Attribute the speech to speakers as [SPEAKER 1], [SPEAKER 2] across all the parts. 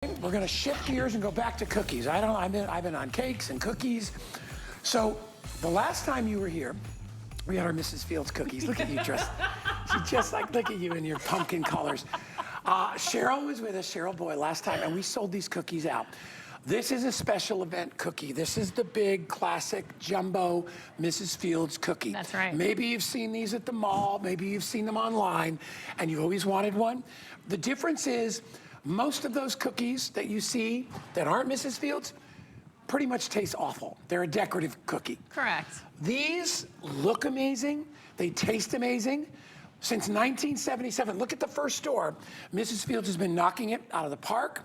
[SPEAKER 1] We're going to shift gears and go back to cookies. I've been on cakes and cookies. So the last time you were here, we had our Mrs. Fields cookies. Look at you dressed. She's just like, look at you in your pumpkin colors. Cheryl was with us, Cheryl Boy, last time, and we sold these cookies out. This is a special event cookie. This is the big classic jumbo Mrs. Fields cookie.
[SPEAKER 2] That's right.
[SPEAKER 1] Maybe you've seen these at the mall, maybe you've seen them online, and you always wanted one. The difference is, most of those cookies that you see that aren't Mrs. Fields pretty much taste awful. They're a decorative cookie.
[SPEAKER 2] Correct.
[SPEAKER 1] These look amazing. They taste amazing. Since 1977, look at the first store. Mrs. Fields has been knocking it out of the park.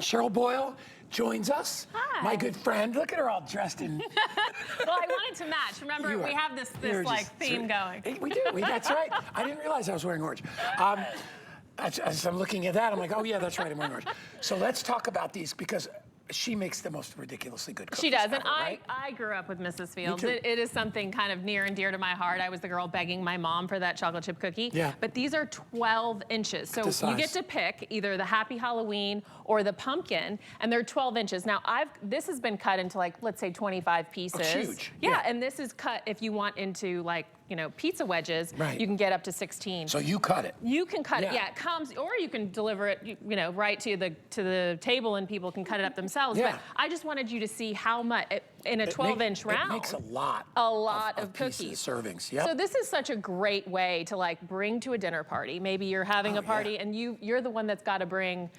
[SPEAKER 1] Cheryl Boyle joins us.
[SPEAKER 2] Hi.
[SPEAKER 1] My good friend. Look at her all dressed in.
[SPEAKER 2] Well, I wanted to match. Remember, we have this like theme going.
[SPEAKER 1] We do. That's right. I didn't realize I was wearing orange. As I'm looking at that, I'm like, oh yeah, that's right, I'm wearing orange. So let's talk about these because she makes the most ridiculously good cookies.
[SPEAKER 2] She does,
[SPEAKER 1] ever,
[SPEAKER 2] and
[SPEAKER 1] right?
[SPEAKER 2] I grew up with Mrs. Fields.
[SPEAKER 1] Me too.
[SPEAKER 2] It is something kind of near and dear to my heart. I was the girl begging my mom for that chocolate chip cookie.
[SPEAKER 1] Yeah.
[SPEAKER 2] But these are 12 inches. So you get to pick either the Happy Halloween or the pumpkin, and they're 12 inches. Now, this has been cut into like, let's say 25 pieces.
[SPEAKER 1] Oh, huge.
[SPEAKER 2] Yeah, and this is cut if you want into like, you know, pizza wedges,
[SPEAKER 1] right.
[SPEAKER 2] You can get up to 16.
[SPEAKER 1] So you cut it.
[SPEAKER 2] You can cut it, yeah. It comes, or you can deliver it, you know, right to the table, and people can cut it up themselves.
[SPEAKER 1] Yeah.
[SPEAKER 2] But I just wanted you to see how much in a 12-inch round.
[SPEAKER 1] It makes a lot
[SPEAKER 2] of
[SPEAKER 1] pieces,
[SPEAKER 2] cookies.
[SPEAKER 1] servings. Yep.
[SPEAKER 2] So this is such a great way to like bring to a dinner party. Maybe you're having a party, and you're the one that's got to bring.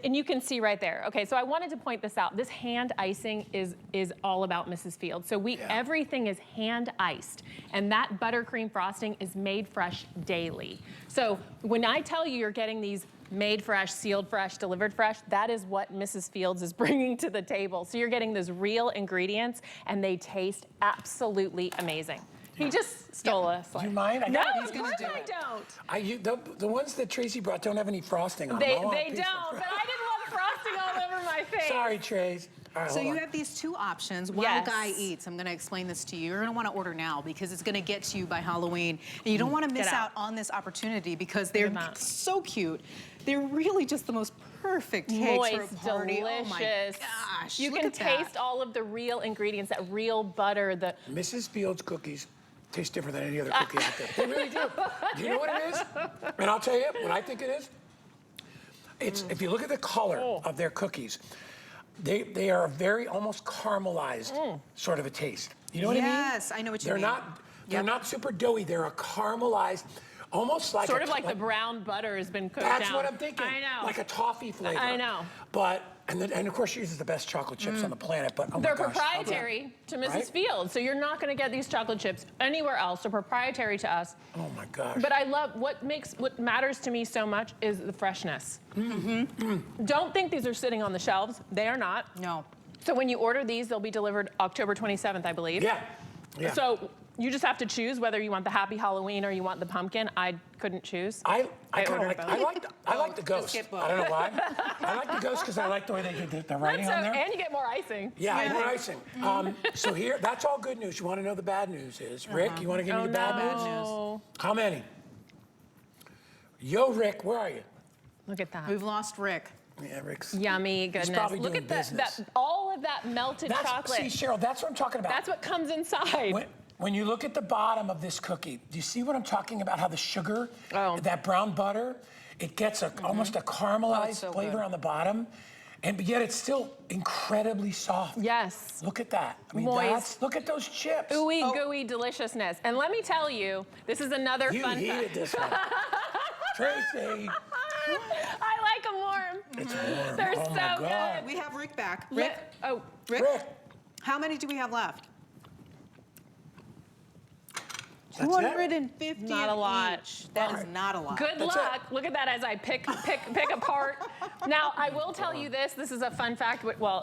[SPEAKER 2] And you can see right there. Okay, so I wanted to point this out. This hand icing is all about Mrs. Fields. So everything is hand iced, and that buttercream frosting is made fresh daily. So when I tell you you're getting these made fresh, sealed fresh, delivered fresh, that is what Mrs. Fields is bringing to the table. So you're getting those real ingredients, and they taste absolutely amazing. He just stole us.
[SPEAKER 1] Do you mind?
[SPEAKER 2] No,
[SPEAKER 1] he's gonna do
[SPEAKER 2] I
[SPEAKER 1] it.
[SPEAKER 2] don't.
[SPEAKER 1] The ones that Tracy brought don't have any frosting on
[SPEAKER 2] They
[SPEAKER 1] them.
[SPEAKER 2] don't, but I didn't want frosting all over my face.
[SPEAKER 1] Sorry, Trace. All right,
[SPEAKER 3] so you have these two options. While
[SPEAKER 2] Yes.
[SPEAKER 3] Guy eats, I'm gonna explain this to you. You're gonna wanna order now because it's gonna get to you by Halloween. And you don't wanna miss out on this opportunity because they're so cute. They're really just the most perfect cakes for a party.
[SPEAKER 2] Delicious.
[SPEAKER 3] Oh my gosh.
[SPEAKER 2] You can taste all of the real ingredients, that real butter, the
[SPEAKER 1] Mrs. Fields cookies taste different than any other cookie out there. They really do. Do you know what it is? And I'll tell you what I think it is. It's if you look at the color of their cookies, they are a very almost caramelized sort of a taste. You know what I mean?
[SPEAKER 3] Yes, I know what you mean.
[SPEAKER 1] They're not super doughy. They're a caramelized, almost like
[SPEAKER 2] sort of like the brown butter has been cooked
[SPEAKER 1] That's
[SPEAKER 2] down.
[SPEAKER 1] what I'm thinking.
[SPEAKER 2] I know.
[SPEAKER 1] Like a toffee flavor.
[SPEAKER 2] I know.
[SPEAKER 1] But and of course she uses the best chocolate chips on the planet. But oh my
[SPEAKER 2] They're
[SPEAKER 1] gosh,
[SPEAKER 2] proprietary to Mrs.
[SPEAKER 1] Right?
[SPEAKER 2] Fields, so you're not going to get these chocolate chips anywhere else. They're proprietary to us.
[SPEAKER 1] Oh my gosh.
[SPEAKER 2] But I love what matters to me so much is the freshness. Don't think these are sitting on the shelves. They are not.
[SPEAKER 3] No.
[SPEAKER 2] So when you order these, they'll be delivered October 27th, I believe.
[SPEAKER 1] Yeah.
[SPEAKER 2] So you just have to choose whether you want the Happy Halloween or you want the pumpkin. I couldn't choose.
[SPEAKER 1] I kind of like I like the ghost.
[SPEAKER 3] skip both.
[SPEAKER 1] I don't know why. I like the ghost because I like the way they get the writing on there.
[SPEAKER 2] And you get more icing.
[SPEAKER 1] Yeah, more icing. So here, that's all good news. You want to know the bad news is, Rick, you want to give me the bad news? How many? Yo, Rick, where are you?
[SPEAKER 2] Look at that.
[SPEAKER 3] We've lost Rick.
[SPEAKER 1] Yeah, Rick's
[SPEAKER 2] Yummy goodness.
[SPEAKER 1] probably
[SPEAKER 2] Look
[SPEAKER 1] doing
[SPEAKER 2] at
[SPEAKER 1] business.
[SPEAKER 2] all of that melted chocolate.
[SPEAKER 1] See, Cheryl, that's what I'm talking about.
[SPEAKER 2] That's what comes inside.
[SPEAKER 1] When you look at the bottom of this cookie, do you see what I'm talking about? How the sugar, that brown butter, it gets almost a caramelized flavor on the bottom, but yet it's still incredibly soft.
[SPEAKER 2] Yes.
[SPEAKER 1] Look at that. I mean,
[SPEAKER 2] Moist.
[SPEAKER 1] look at those chips.
[SPEAKER 2] Ooey gooey deliciousness. And let me tell you, this is another
[SPEAKER 1] You
[SPEAKER 2] fun
[SPEAKER 1] heated
[SPEAKER 2] fact.
[SPEAKER 1] this one. Tracy.
[SPEAKER 2] I like them warm.
[SPEAKER 1] It's warm.
[SPEAKER 2] They're
[SPEAKER 1] Oh
[SPEAKER 2] so
[SPEAKER 1] my God.
[SPEAKER 2] good.
[SPEAKER 3] We have Rick back. Rick?
[SPEAKER 1] Rick.
[SPEAKER 3] How many do we have left?
[SPEAKER 1] That's
[SPEAKER 3] 250
[SPEAKER 2] Not a lot.
[SPEAKER 3] each. That is not a lot.
[SPEAKER 2] Good luck. Look at that as I pick apart. Now, I will tell you this. This is a fun fact. Well,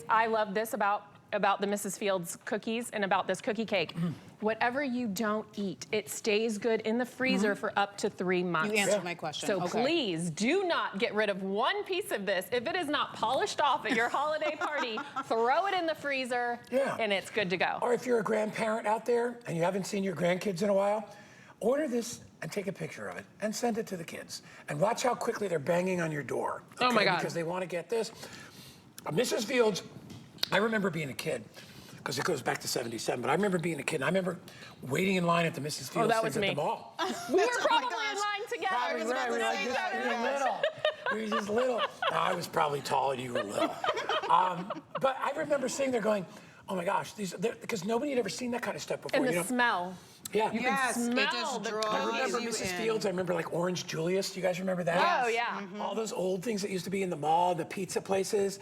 [SPEAKER 2] I love this about the Mrs. Fields cookies and about this cookie cake. Whatever you don't eat, it stays good in the freezer for up to 3 months.
[SPEAKER 3] You answered my question.
[SPEAKER 2] So please do not get rid of one piece of this. If it is not polished off at your holiday party, throw it in the freezer and it's good to go.
[SPEAKER 1] Or if you're a grandparent out there and you haven't seen your grandkids in a while, order this and take a picture of it and send it to the kids. And watch how quickly they're banging on your door.
[SPEAKER 2] Oh my God.
[SPEAKER 1] Because they want to get this. Mrs. Fields, I remember being a kid, because it goes back to 77, but I remember being a kid, and I remember waiting in line at the Mrs. Fields
[SPEAKER 2] that was
[SPEAKER 1] things
[SPEAKER 2] me.
[SPEAKER 1] at the mall.
[SPEAKER 2] We were probably in line together.
[SPEAKER 1] Probably right, we were like this, we were little. We were just little. No, I was probably tall and you were little. But I remember sitting there going, oh my gosh, because nobody had ever seen that kind of stuff before.
[SPEAKER 2] And the smell.
[SPEAKER 1] Yeah.
[SPEAKER 2] You
[SPEAKER 3] Yes,
[SPEAKER 2] can
[SPEAKER 3] it
[SPEAKER 2] smell
[SPEAKER 3] just
[SPEAKER 2] the
[SPEAKER 3] draws
[SPEAKER 1] I remember
[SPEAKER 3] you
[SPEAKER 1] Mrs.
[SPEAKER 3] in.
[SPEAKER 1] Fields. I remember like Orange Julius. Do you guys remember that?
[SPEAKER 2] Oh, yeah.
[SPEAKER 1] All those old things that used to be in the mall, the pizza places.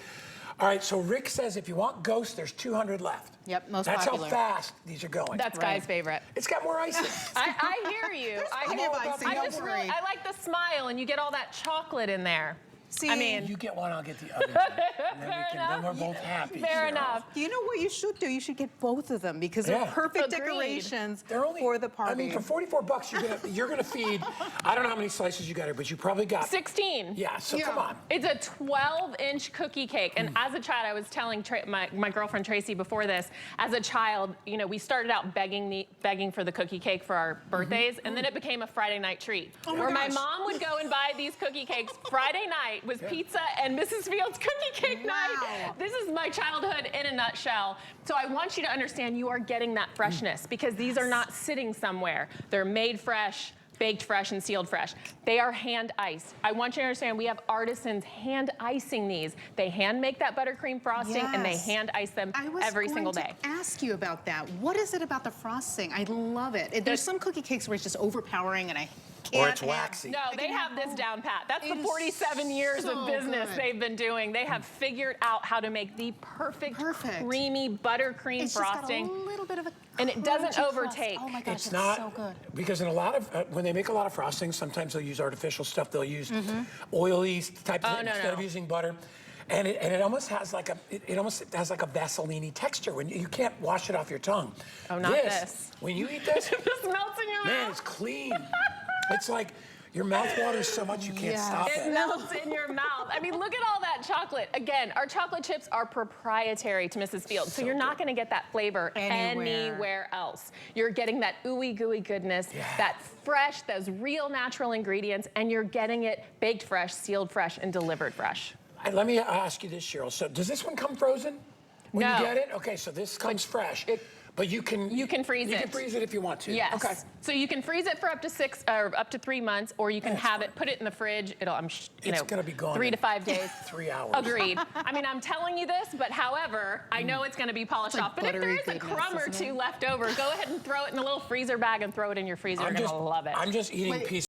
[SPEAKER 1] All right, so Rick says if you want Ghost, there's 200 left.
[SPEAKER 3] Yep, most
[SPEAKER 1] That's
[SPEAKER 3] popular.
[SPEAKER 1] how fast these are going.
[SPEAKER 2] That's Guy's favorite.
[SPEAKER 1] It's got more icing.
[SPEAKER 2] I hear you. I
[SPEAKER 3] plenty
[SPEAKER 2] hear
[SPEAKER 3] of icing,
[SPEAKER 2] I
[SPEAKER 3] don't
[SPEAKER 2] just
[SPEAKER 3] worry.
[SPEAKER 2] I like the smile, and you get all that chocolate in there.
[SPEAKER 3] See,
[SPEAKER 2] I mean,
[SPEAKER 1] You get one, I'll get the other. And then we're both happy.
[SPEAKER 2] fair
[SPEAKER 1] Cheryl.
[SPEAKER 2] enough.
[SPEAKER 3] you know what you should do? You should get both of them because they're
[SPEAKER 1] Yeah.
[SPEAKER 3] perfect
[SPEAKER 2] Agreed.
[SPEAKER 3] decorations
[SPEAKER 1] They're only,
[SPEAKER 3] for the party.
[SPEAKER 1] I mean, for 44 bucks, you're gonna feed. I don't know how many slices you got here, but you probably got
[SPEAKER 2] 16.
[SPEAKER 1] Yeah. So
[SPEAKER 3] Yeah.
[SPEAKER 1] come on.
[SPEAKER 2] It's a 12-inch cookie cake. And as a child, I was telling my girlfriend Tracy before this, as a child, you know, we started out begging for the cookie cake for our birthdays, and then it became a Friday night treat. Where my
[SPEAKER 3] gosh.
[SPEAKER 2] mom would go and buy these cookie cakes. Friday night was pizza and Mrs. Fields cookie cake night.
[SPEAKER 3] Wow.
[SPEAKER 2] This is my childhood in a nutshell. So I want you to understand you are getting that freshness because these are not sitting somewhere. They're made fresh, baked fresh, and sealed fresh. They are hand iced. I want you to understand we have artisans hand icing these. They hand make that buttercream frosting and they
[SPEAKER 3] Yes.
[SPEAKER 2] hand ice them
[SPEAKER 3] I was
[SPEAKER 2] every
[SPEAKER 3] going
[SPEAKER 2] single
[SPEAKER 3] to
[SPEAKER 2] day.
[SPEAKER 3] ask you about that. What is it about the frosting? I love it. There's some cookie cakes where it's just overpowering and I can't
[SPEAKER 1] Or it's
[SPEAKER 3] have-
[SPEAKER 1] waxy.
[SPEAKER 2] No, they have this down pat. That's the
[SPEAKER 3] It is
[SPEAKER 2] 47 years
[SPEAKER 3] so
[SPEAKER 2] of business
[SPEAKER 3] good.
[SPEAKER 2] they've been doing. They have figured out how to make the perfect.
[SPEAKER 3] Perfect.
[SPEAKER 2] creamy buttercream
[SPEAKER 3] It's
[SPEAKER 2] frosting.
[SPEAKER 3] just got a little bit of a
[SPEAKER 2] And it doesn't
[SPEAKER 3] crunchy crust.
[SPEAKER 2] overtake.
[SPEAKER 3] Oh my gosh,
[SPEAKER 1] It's
[SPEAKER 3] it's
[SPEAKER 1] not
[SPEAKER 3] so good.
[SPEAKER 1] because in a lot of when they make a lot of frostings, sometimes they'll use artificial stuff. They'll use oily type of thing
[SPEAKER 2] no,
[SPEAKER 1] instead of
[SPEAKER 2] no.
[SPEAKER 1] using butter, and it almost has like it almost has like a Vaseline texture when you can't wash it off your tongue.
[SPEAKER 2] Oh, not this.
[SPEAKER 1] When you eat this,
[SPEAKER 2] This melts in your
[SPEAKER 1] man,
[SPEAKER 2] mouth.
[SPEAKER 1] it's clean. It's like your mouth waters so much you can't stop
[SPEAKER 2] It
[SPEAKER 1] it.
[SPEAKER 2] melts in your mouth. I mean, look at all that chocolate. Again, our chocolate chips are proprietary to Mrs. Fields, so you're not going to get that flavor anywhere else. You're getting that ooey gooey goodness, that fresh, those real natural ingredients, and you're getting it baked fresh, sealed fresh, and delivered fresh.
[SPEAKER 1] Let me ask you this, Cheryl. So does this one come frozen when
[SPEAKER 2] No.
[SPEAKER 1] you get it? Okay, so this comes fresh. But you can
[SPEAKER 2] freeze
[SPEAKER 1] You
[SPEAKER 2] it.
[SPEAKER 1] can freeze it if you want to.
[SPEAKER 2] Yes.
[SPEAKER 1] Okay.
[SPEAKER 2] So you can freeze it for up to 3 months, or you can
[SPEAKER 1] That's
[SPEAKER 2] have
[SPEAKER 1] fine.
[SPEAKER 2] it, put it in the fridge.
[SPEAKER 1] It's gonna be gone
[SPEAKER 2] 3
[SPEAKER 1] in
[SPEAKER 2] to 5 days.
[SPEAKER 1] 3 hours.
[SPEAKER 2] Agreed. I mean, I'm telling you this, but however, I know it's going to be polished
[SPEAKER 3] It's like
[SPEAKER 2] off. But if there
[SPEAKER 3] buttery
[SPEAKER 2] is a
[SPEAKER 3] goodness,
[SPEAKER 2] crumb or
[SPEAKER 3] isn't
[SPEAKER 2] two
[SPEAKER 3] it?
[SPEAKER 2] left over, go ahead and throw it in a little freezer bag and throw it in your freezer. You're going to love it.
[SPEAKER 1] I'm just eating pieces.